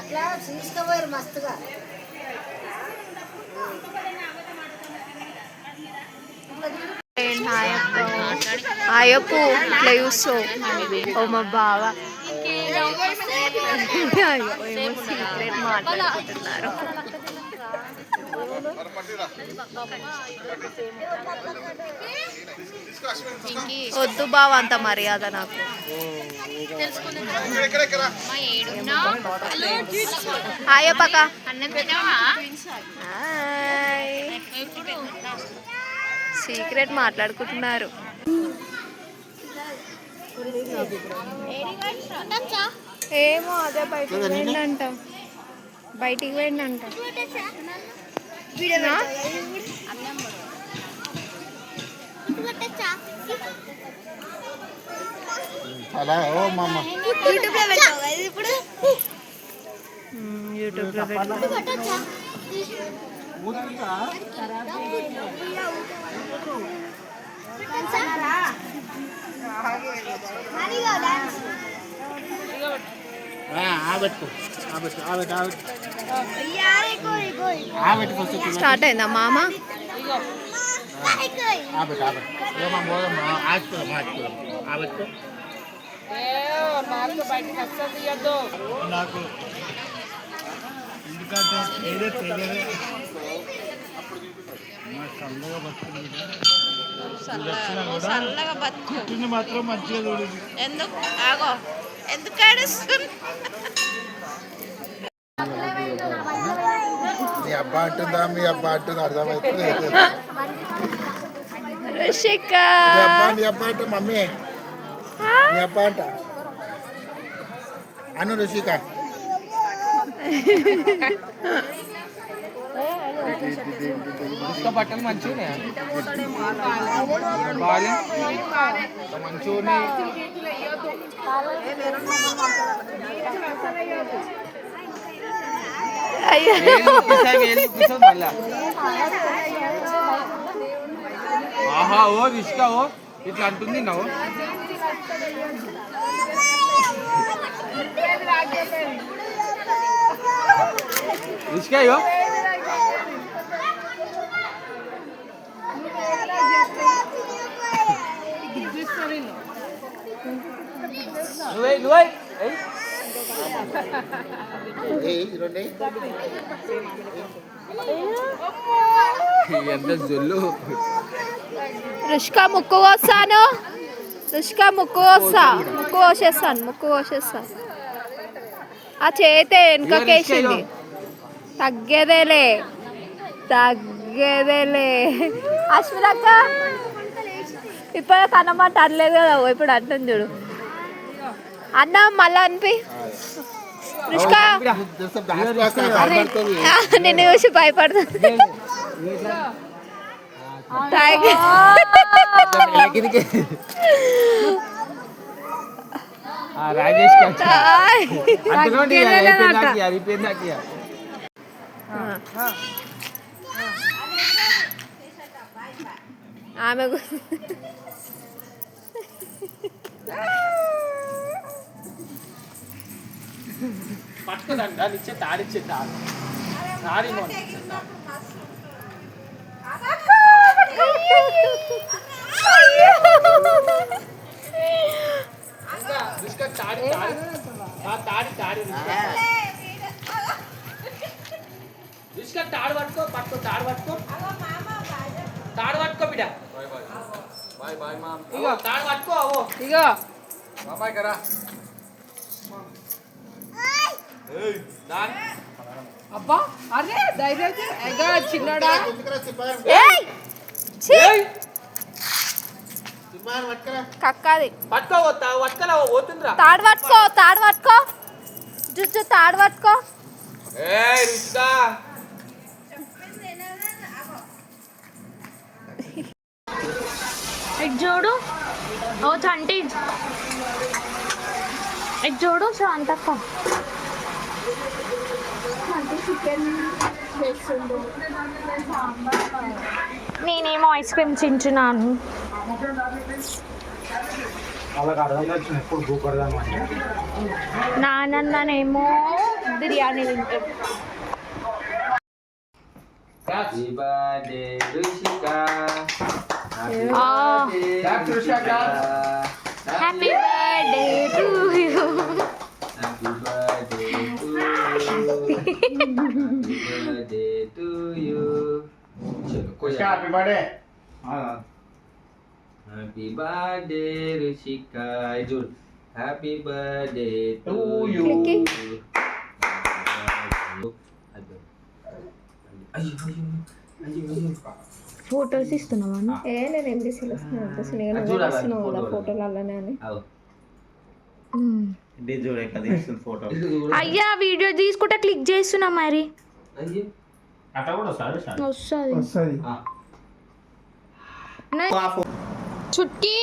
అట్లా తీసుకుపోయారు మస్తుగా. ఆయప్పు ఇట్లా చూస్తూ ఓ మా బావ సీక్రెట్ మాట్లాడుకుంటున్నారు. వద్దు బావ అంత మర్యాద నాకు. ఆయప్పక సీక్రెట్ మాట్లాడుకుంటున్నారు. ఏమో అదే బయటికి పోయిందంట. యూట్యూబ్ లో స్టార్ట్ అయిందా మామ? నాకు ఎందుకంటే ఏదైతే చల్లగా బతుకు మాత్రం మంచిగా చూడదు. ఎందుకు ఆగో ఎందుకు ఏడుస్తుంది? మీ అబ్బా అంటుందా మీ అబ్బా అంటుంది అర్థమవుతుంది. రుషిక మీ అబ్బా అంటే మమ్మీ మీ అబ్బా అంట అను రుషిక బట్టలు మంచిగా మంచిగా ఆహా ఓ రిష్కా ఓ ఇట్లా అంటుంది నువ్వు రిష్కా అయ్యో ఎంత జొల్లు. రుషిక ముక్కు కోస్తాను. రుషిక ముక్కు కోసేస్తాను. ఆ చేతే వెనుకకేసింది. తగ్గేదేలే అశ్వినక్క ఇప్పుడు కనమాట అనలేదు కదా, ఇప్పుడు అంటుంది చూడు. అన్న మళ్ళా అనిపి రుషిక నిన్ను చూసి భయపడుతుంది. ఆమె పట్టుకోదండి ఇచ్చే తాడిచ్చే తాడి తాడు పట్టుకో బిడ్డ ఇగో తాడు పట్టుకో ఇగో బాబాయ్ కరా అబ్బా అరే ధైర్యం చిన్నడా కక్కది పట్టుకోవద్దా తాడు పట్టుకో జుజ్జు తాడు పట్టుకో. ఇటు చూడు ఓ చంటి, ఇటు చూడు శాంతక్క. నేనేమో ఐస్ క్రీమ్ తింటున్నాను. వాళ్ళకి అర్థం వచ్చింది ఎప్పుడు భూపడదాం అంటే నానన్ననేమో బిర్యానీ తింటాడు. Happy birthday, Rushika. Happy Ah. birthday, That's Rushika. Happy birthday to you. Happy birthday to you. Happy birthday to you. चलो कोई happy birthday Happy birthday, Rushika. Jul. Happy birthday to To you. you. Photos ఇస్తున్నావా? నేను ఎంబీసీలో వస్తున్నాను కదా ఫోటోలు అలానే అని photo అయ్యా వీడియో తీసుకుంటా క్లిక్ చేస్తున్నా మరి అట్లా కూడా వస్తుంది వస్తుంది. వస్తుంది చుట్కీ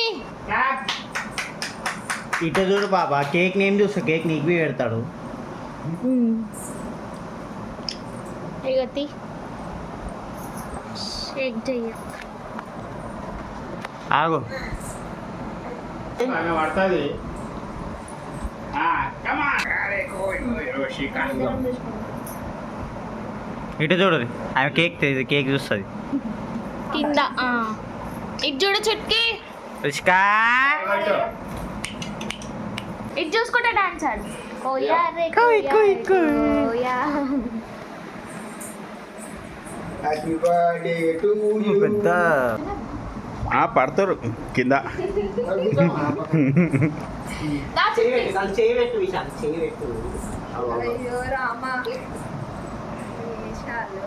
ఇటు చూడు బాబా కేక్ నేను చూస్తా కేక్ నీకు పెడతాడు ఇగతి షేక్ చెయ్య. ఆగు పడుతుంది ఇటు చూడు ఆమె కేక్ కేక్ చూస్తుంది కింద ఇటు చూడు చుట్కీ. రుచికా ఇటు చూసుకుంటా డాన్స్ ఆడు. కోయా రే కోయ్, కోయ్, కోయ్. కోయా. హ్యాపీ బర్త్డే టు పెద్ద పడతారు కింద దా చుట్కీ. చేయబెట్టు విశాల్ చేయబెట్టు అయ్యో రామా చాలు